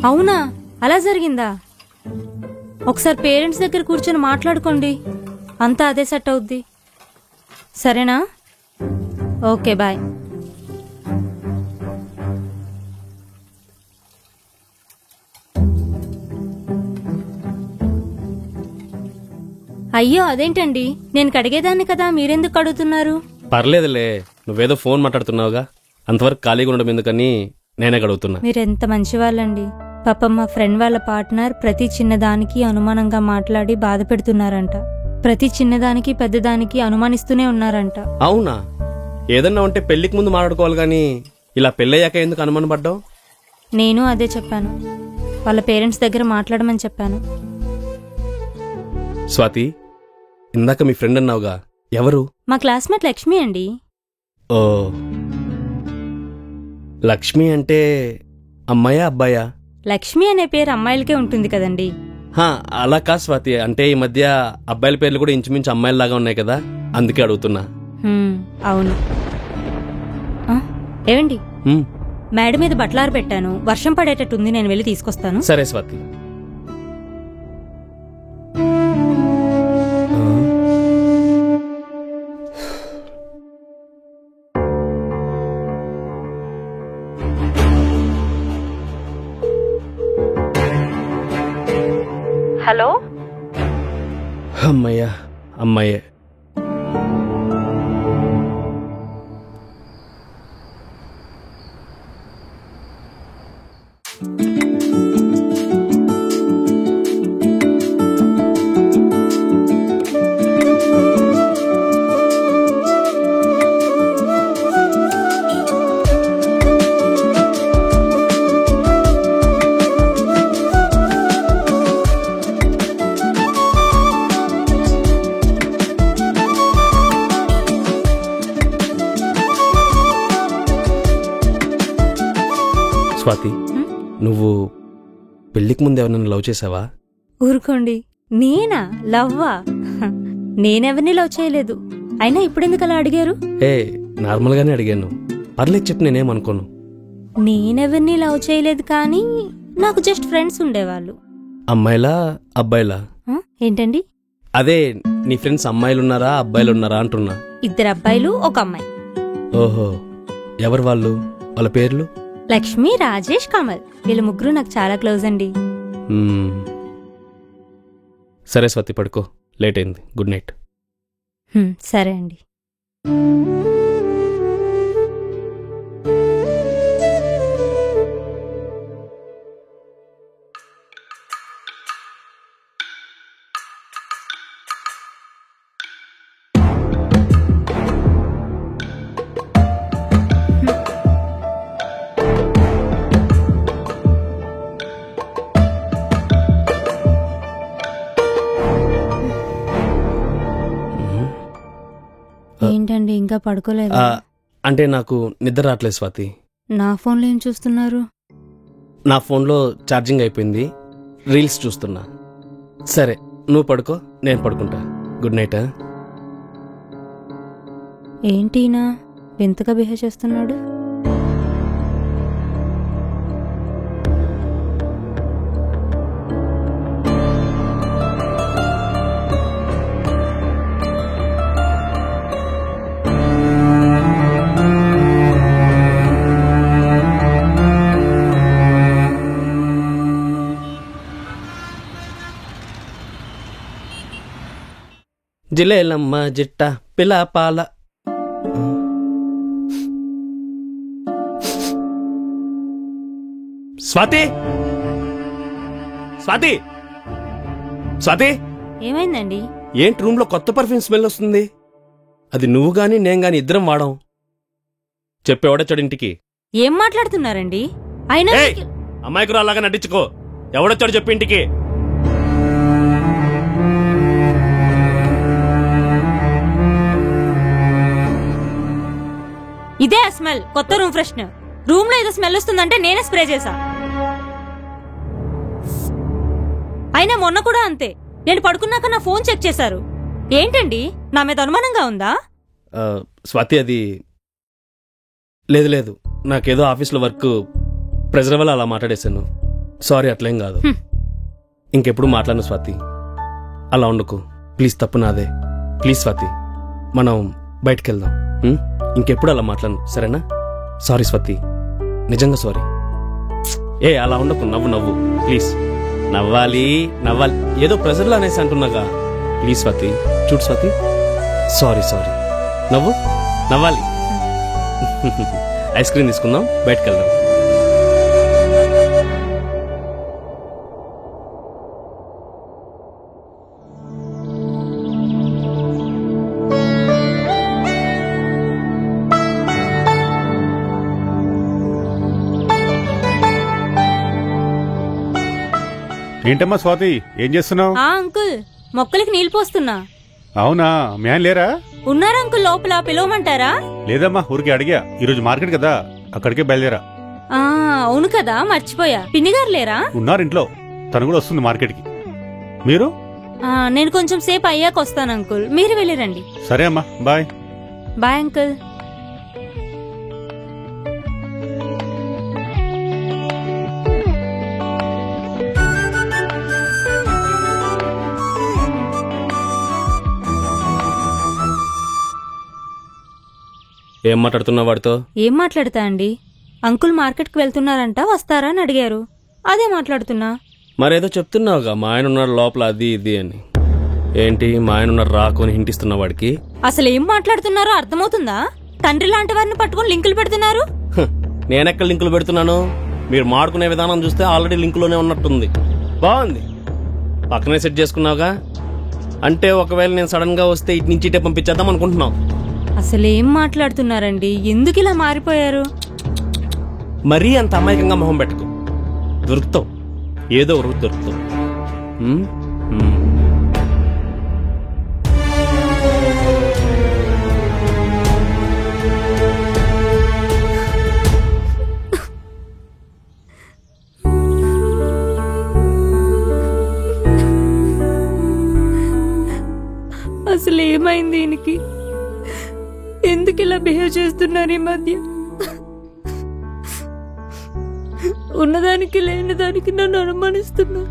అవునా, అలా జరిగిందా? ఒకసారి పేరెంట్స్ దగ్గర కూర్చొని మాట్లాడుకోండి, అంతా అదే సెట్ అవుద్ది. సరేనా? Okay, bye. అయ్యో, అదేంటండి, నేను కడిగేదాన్ని కదా, మీరెందుకు అడుగుతున్నారు? పర్లేదులే, నువ్వేదో ఫోన్ మాట్లాడుతున్నావుగా, అంతవరకు ఖాళీగా ఉండడం ఎందుకని నేనే కడుగుతున్నా. మీరెంత మంచివాళ్ళండి. పాపం మా ఫ్రెండ్ వాళ్ళ పార్ట్నర్ ప్రతి చిన్నదానికి అనుమానంగా మాట్లాడి బాధ పెడుతున్నారంట. ప్రతి చిన్నదానికి పెద్దదానికి అనుమానిస్తూనే ఉన్నారంట. అవునా? ఏదన్నా ఉంటే పెళ్లికి ముందు మాట్లాడుకోవాలి గాని ఇలా పెళ్ళయ్యాక ఎందుకు అనుమానపడ్డావు? నేను అదే చెప్పాను, వాళ్ళ పేరెంట్స్ దగ్గర మాట్లాడమని చెప్పాను. స్వాతి, ఇందాక మీ ఫ్రెండ్ అన్నావుగా, ఎవరు? మా క్లాస్మేట్ లక్ష్మి అండి. ఓ, లక్ష్మి అంటే అమ్మాయా అబ్బాయా? లక్ష్మి అనే పేరు అమ్మాయిలకే ఉంటుంది కదండి. అలా కా స్వాతి, అంటే ఈ మధ్య అబ్బాయిల పేర్లు కూడా ఇంచుమించు అమ్మాయిలలాగా ఉన్నాయి కదా, అందుకే అడుగుతున్నా. అవును. ఏవండి, మేడ మీద బట్టలారు పెట్టాను, వర్షం పడేటట్టుంది, నేను వెళ్ళి తీసుకొస్తాను. సరే స్వాతి. హలో. అమ్మయ్యా, అమ్మాయే. స్వాతి, నువ్వు పెళ్లికి ముందు ఎవరినైనా లవ్ చేసావా? ఊరుకోండి, నేనా లవ్వా? నేనెవరిని లవ్ చేయలేదు. అయినా ఇప్పుడెందుకు అలా అడిగారు? నార్మల్ గానే అడిగాను, పర్లేదు చెప్పు, నేనేమనుకోను. నేనెవరిని లవ్ చేయలేదు, కానీ నాకు జస్ట్ ఫ్రెండ్స్ ఉండేవాళ్ళు. అమ్మాయిలా అబ్బాయిలా? ఏంటండి? అదే, నీ ఫ్రెండ్స్ అమ్మాయిలున్నారా అబ్బాయిలున్నారా అంటున్నా. 2 అబ్బాయిలు 1 అమ్మాయి. ఓహో, ఎవరు వాళ్ళు? వాళ్ళ పేర్లు? లక్ష్మి, రాజేష్, కమల్. వీళ్ళ ముగ్గురు నాకు చాలా క్లోజ్ అండి. సరే స్వాతి, పడుకో, లేట్ అయింది. Good night. సరే అండి. ఏంటండి, ఇంకా పడుకోలేదు? అంటే నాకు నిద్ర రావట్లేదు స్వాతి. నా ఫోన్లో ఏం చూస్తున్నారు? నా ఫోన్లో ఛార్జింగ్ అయిపోయింది, రీల్స్ చూస్తున్నా. సరే, నువ్వు పడుకో, నేను పడుకుంటా. Good night. ఏంటినా వింతగా బిహేవ్ చేస్తున్నాడు? జిలేలమ్మ జిట్ట పిల్ల పాల. స్వాతి, స్వాతి, స్వాతి, ఏమైందండి? ఏంటి రూమ్ లో కొత్త పర్ఫ్యూమ్ స్మెల్ వస్తుంది? అది నువ్వు గాని నేను గాని ఇద్దరం వాడాం. చెప్పేవాడొచ్చాడు ఇంటికి. ఏం మాట్లాడుతున్నారండి? అయినా అమ్మాయికి రాలాగా నటించుకో. ఎవడొచ్చాడు చెప్పు ఇంటికి. ఇదే ఆ స్మెల్, కొత్త రూమ్ ఫ్రెషనర్. రూమ్ లో ఏదో స్మెల్ వస్తుందంటే నేనే స్ప్రే చేశా. అయినా మొన్న కూడా అంతే, నేను పడుకున్నాక నా ఫోన్ చెక్ చేశారు. ఏంటండి, నా మీద అనుమానంగా ఉందా? స్వాతి, అది లేదు లేదు, నాకేదో ఆఫీస్లో వర్క్ ప్రెజర్ వల్ల అలా మాట్లాడేశాను. సారీ, అట్లేం కాదు. ఇంకెప్పుడు మాట్లాడను స్వాతి. అలా ఉండకు ప్లీజ్, తప్పు నాదే. ప్లీజ్ స్వాతి, మనం బయటికి వెళ్దాం. ఇంకెప్పుడు అలా మాట్లాడను, సరేనా? సారీ స్వాతి, నిజంగా సారీ. అలా ఉండకు, నవ్వు నవ్వు ప్లీజ్. నవ్వాలి నవ్వాలి, ఏదో ప్రెజర్లో అనేసి అంటున్నాగా. ప్లీజ్ స్వాతి, చూడు స్వాతి, సారీ సారీ. నవ్వు, నవ్వాలి. ఐస్ క్రీమ్ తీసుకుందాం, బయటకు వెళ్దాం. ఏంటమ్మా స్వాతి, ఏం చేస్తున్నావు? అంకుల్, మొక్కలకి నీళ్ళు పోస్తున్నా. అవునా, మ్యాన్ లేరా? ఉన్నారా అంకుల్, లోపల పిలవమంటారా? లేదమ్మా, ఊరికి అడిగా. ఈరోజు మార్కెట్ కదా, అక్కడికే బయలుదేరా. అవును కదా, మర్చిపోయా. పిన్ని గారు లేరా? ఉన్నారు ఇంట్లో, తను కూడా వస్తుంది మార్కెట్కి. మీరు? నేను కొంచెం సేపు అయ్యాక వస్తాను అంకుల్, మీరు వెళ్ళిరండి. సరే అమ్మా, బాయ్. Bye uncle. ఏం మాట్లాడుతున్నా వాడితో? ఏం మాట్లాడతా అండి, అంకుల్ మార్కెట్కి వెళ్తున్నారంట, వస్తారా అని అడిగారు, అదే మాట్లాడుతున్నా. మరేదో చెప్తున్నావుగా, మా ఆయన ఉన్నాడు లోపల, అది ఇది అని. ఏంటి మా ఆయన ఉన్నారు రాకు అని హింటిస్తున్న వాడికి? అసలు ఏం మాట్లాడుతున్నారో అర్థమవుతుందా? తండ్రి లాంటి వారిని పట్టుకుని లింకులు పెడుతున్నారు. నేనెక్కడ లింకులు పెడుతున్నాను? మీరు మాడుకునే విధానం చూస్తే ఆల్రెడీ లింకులోనే ఉన్నట్టుంది. బాగుంది, పక్కనే సెట్ చేసుకున్నావుగా. అంటే ఒకవేళ నేను సడన్ గా వస్తే ఇటు నుంచి ఇటే పంపించేద్దాం అనుకుంటున్నావు. అసలు ఏం మాట్లాడుతున్నారండి, ఎందుకు ఇలా మారిపోయారు? మరీ అంత అమాయకంగా మొహం పెట్టుకో, దొరుకుతావు, ఏదో ఒక రోజు దొరుకుతావు. అసలు ఏమైంది దీనికి, ఎందుకు ఇలా బిహేవ్ చేస్తున్నారు ఈ మధ్య? ఉన్నదానికి లేని దానికి నన్ను అనుమానిస్తున్నా.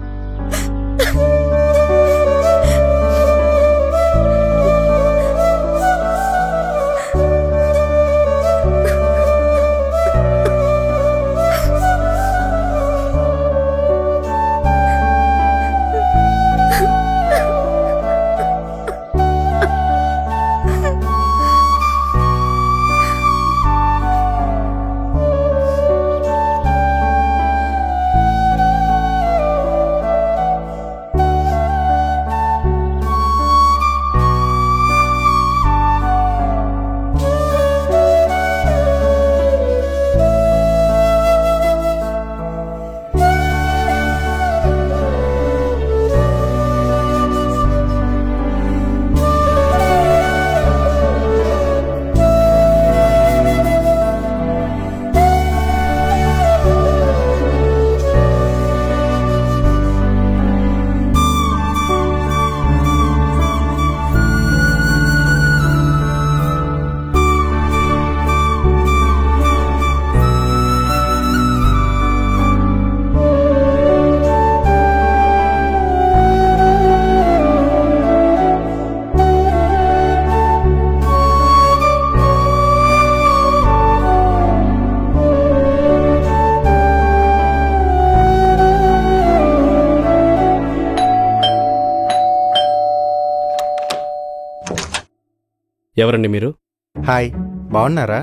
ఎవరండి మీరు? హాయ్, బాగున్నారా?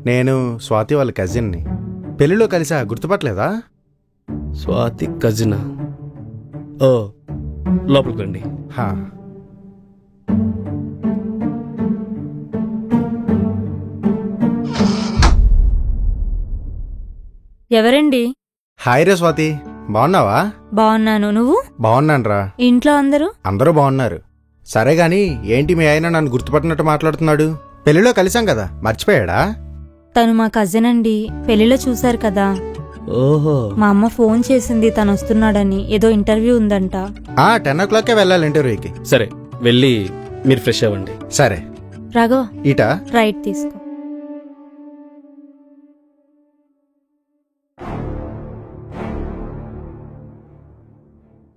నేను స్వాతి వాళ్ళ కజిన్ని. పెళ్లిలో కలిసా, గుర్తుపట్టలేదా? స్వాతి కజినా? ఓ, లోపలికి రండి. హా. ఎవరండి? హాయ్ రే స్వాతి, బాగున్నావా? బాగున్నాను, నువ్వు? బాగున్నానురా. ఇంట్లో అందరూ బాగున్నారు. సరే గాని, ఏంటి మీ ఆయన నన్ను గుర్తుపట్టినట్టు మాట్లాడుతున్నాడు? పెళ్లిలో కలిసాం కదా, మర్చిపోయాడా? తను మా కజిన్ అండి, పెళ్లిలో చూశారు కదా. ఓహో. మా అమ్మ ఫోన్ చేసింది, తను వస్తున్నాడని, ఏదో ఇంటర్వ్యూ ఉందంట. 10 o'clockకే వెళ్ళాలి ఇంటర్వ్యూకి. సరే, వెళ్ళి మీరు ఫ్రెష్ అవ్వండి. సరే. రాఘవ, ఇటా రైట్ తీసుకో.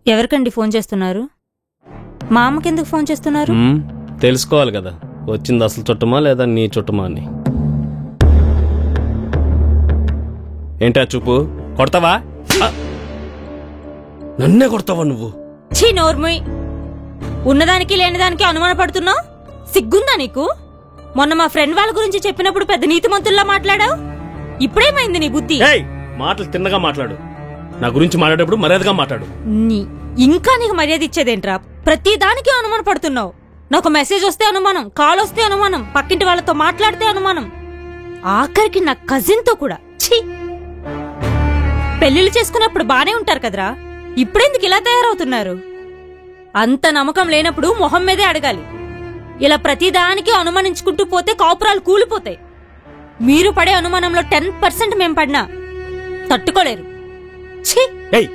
ఎవరికండి ఫోన్ చేస్తున్నారు? మా అమ్మకెందుకు ఫోన్ చేస్తున్నారు? తెలుసుకోవాలి కదా వచ్చింది అసలు చుట్టమా లేదా నీ చుట్టమా అని. ఏంటా చూపు? కొడతావా? నన్నే కొడతావా నువ్వు? ఛీ నోర్ముయ్, ఉన్నదానికి లేనిదానికి అనుమానపడుతున్నావు? సిగ్గుందా నీకు? మొన్న మా ఫ్రెండ్ వాళ్ళ గురించి చెప్పినప్పుడు పెద్ద నీతిమంతుల్లా మాట్లాడావు. ఇప్పుడేమైంది నీ బుద్ధి? మాటలు తిన్నగా మాట్లాడు. నా గురించి మాట్లాడేటప్పుడు మర్యాదగా మాట్లాడు. ఇంకా నీకు మర్యాద ఇచ్చేదేంట్రా? ప్రతి దానికి అనుమాన పడుతున్నావు. నాకు మెసేజ్ వస్తే అనుమానం, కాల్ వస్తే అనుమానం, పక్కింటి వాళ్ళతో మాట్లాడితే అనుమానం, ఆఖరికి నా కజిన్ తో కూడా. ఛీ, పెళ్లిళ్ళు చేసుకున్నప్పుడు బానే ఉంటారు కదరా, ఇప్పుడెందుకు ఇలా తయారవుతున్నారు? అంత నమ్మకం లేనప్పుడు మొహం మీదే అడగాలి. ఇలా ప్రతిదానికి అనుమానించుకుంటూ పోతే కాపురాలు కూలిపోతాయి. మీరు పడే అనుమానంలో 10% మేం పడినా తట్టుకోలేరు.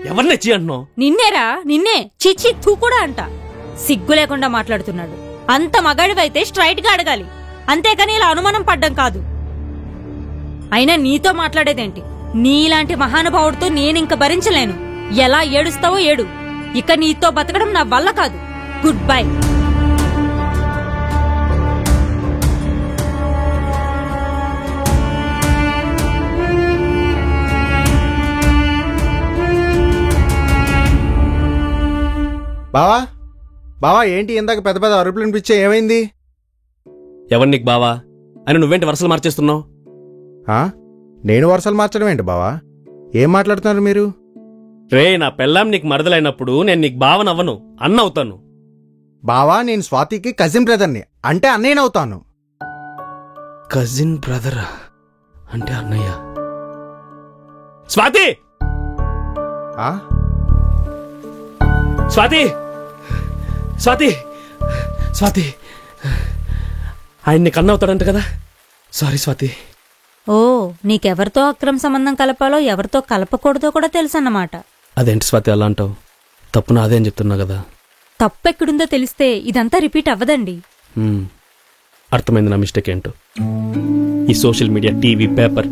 ఎవరినే చీ అంటున్నావు? నిన్నేరా, నిన్నే. చిచ్చి తూ కూడా అంట. సిగ్గు లేకుండా మాట్లాడుతున్నాడు. అంత మగాడివైతే స్ట్రైట్ గా అడగాలి, అంతేకాని ఇలా అనుమానం పడ్డం కాదు. అయినా నీతో మాట్లాడేదేంటి? నీలాంటి మహానుభావుడితో నేనింక భరించలేను. ఎలా ఏడుస్తావో ఏడు. ఇక నీతో బతకడం నా వల్ల కాదు. Good bye. బావా బావా, ఏంటి ఇందాక పెద్ద పెద్ద అరుపులు వినిపించే? ఏమైంది? ఎవరు నీకు బావా అని నువ్వేంటి వరుసలు మార్చేస్తున్నావు? నేను వరుసలు మార్చడం ఏంటి బావా? ఏం మాట్లాడుతున్నారు మీరు? రే, నా పెళ్ళాం నీకు మరదలైనప్పుడు నేను నీకు బావనవ్వను, అన్న అవుతాను. బావా, నేను స్వాతికి కజిన్ బ్రదర్ని, అంటే అన్నయ్యనవుతాను. కజిన్ బ్రదరా అంటే అన్నయ్య? స్వాతి! స్వాతి! స్వాతి! స్వాతి! ఆయన నీకు అన్న అవుతాడంట కదా? సారీ స్వాతి. ఓ, నీకెవరితో అక్రమ సంబంధం కలపాలో ఎవరితో కలపకూడదో కూడా తెలుసన్నమాట. అదేంటి స్వాతి అలా అంటావు? తప్పు నాదే అని చెప్తున్నా కదా. తప్పెక్కడుందో తెలిస్తే ఇదంతా రిపీట్ అవ్వదండి. అర్థమైంది నా మిస్టేక్ ఏంటో. ఈ సోషల్ మీడియా, టీవీ, పేపర్,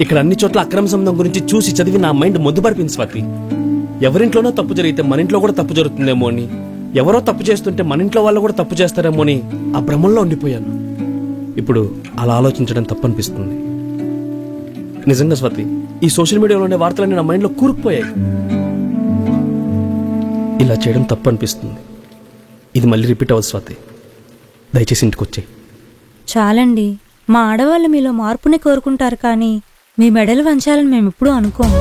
ఇక్కడ అన్ని చోట్ల అక్రమ సంబంధం గురించి చూసి చదివి నా మైండ్ మొద్దుపడిపోయింది స్వాతి. ఎవరింట్లోనో తప్పు జరిగితే మన ఇంట్లో కూడా తప్పు జరుగుతుందేమో అని, ఎవరో తప్పు చేస్తుంటే మన ఇంట్లో వాళ్ళు కూడా తప్పు చేస్తారేమో అని ఆ భ్రమంలో ఉండిపోయాను. ఇప్పుడు అలా ఆలోచించడం తప్పనిపిస్తుంది. నిజంగా స్వాతి, ఈ సోషల్ మీడియాలో ఉండే వార్తలన్నీ నా మైండ్లో కూరుకుపోయాయి. ఇలా చేయడం తప్పనిపిస్తుంది. ఇది మళ్ళీ రిపీట్ అవ్వదు స్వాతి. దయచేసి ఇంటికి వచ్చేయి. చాలండి. మా ఆడవాళ్ళు మీలో మార్పుని కోరుకుంటారు కానీ మీ మెడలు వంచాలని మేమెప్పుడూ అనుకోము.